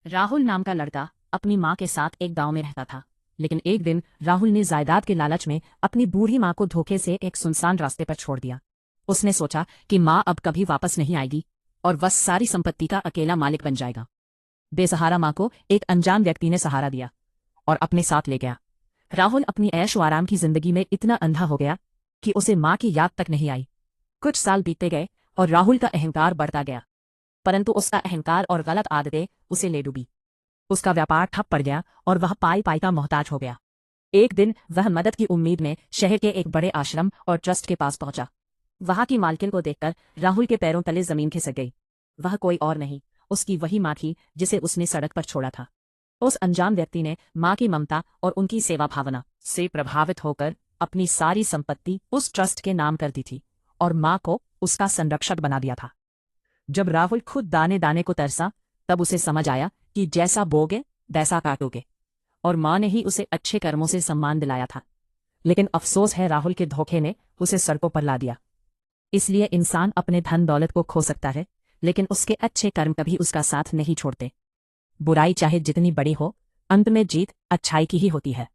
राहुल नाम का लड़का अपनी माँ के साथ एक गांव में रहता था। लेकिन एक दिन राहुल ने जायदाद के लालच में अपनी बूढ़ी माँ को धोखे से एक सुनसान रास्ते पर छोड़ दिया। उसने सोचा कि माँ अब कभी वापस नहीं आएगी और वह सारी संपत्ति का अकेला मालिक बन जाएगा। बेसहारा माँ को एक अनजान व्यक्ति ने सहारा दिया और अपने साथ ले गया। राहुल अपनी ऐश व आराम की जिंदगी में इतना अंधा हो गया कि उसे माँ की याद तक नहीं आई। कुछ साल बीतते गए और राहुल का अहंकार बढ़ता गया, परंतु उसका अहंकार और गलत आदतें उसे ले डूबी। उसका व्यापार ठप पड़ गया और वह पाई पाई का मोहताज हो गया। एक दिन वह मदद की उम्मीद में शहर के एक बड़े आश्रम और ट्रस्ट के पास पहुंचा। वहां की मालकिन को देखकर राहुल के पैरों तले जमीन खिसक गई। वह कोई और नहीं, उसकी वही माँ थी जिसे उसने सड़क पर छोड़ा था। उस अनजान व्यक्ति ने माँ की ममता और उनकी सेवा भावना से प्रभावित होकर अपनी सारी संपत्ति उस ट्रस्ट के नाम कर दी थी और माँ को उसका संरक्षक बना दिया था। जब राहुल खुद दाने दाने को तरसा, तब उसे समझ आया कि जैसा बोगे वैसा काटोगे, और माँ ने ही उसे अच्छे कर्मों से सम्मान दिलाया था। लेकिन अफसोस है, राहुल के धोखे ने उसे सड़कों पर ला दिया। इसलिए इंसान अपने धन दौलत को खो सकता है, लेकिन उसके अच्छे कर्म कभी उसका साथ नहीं छोड़ते। बुराई चाहे जितनी बड़ी हो, अंत में जीत अच्छाई की ही होती है।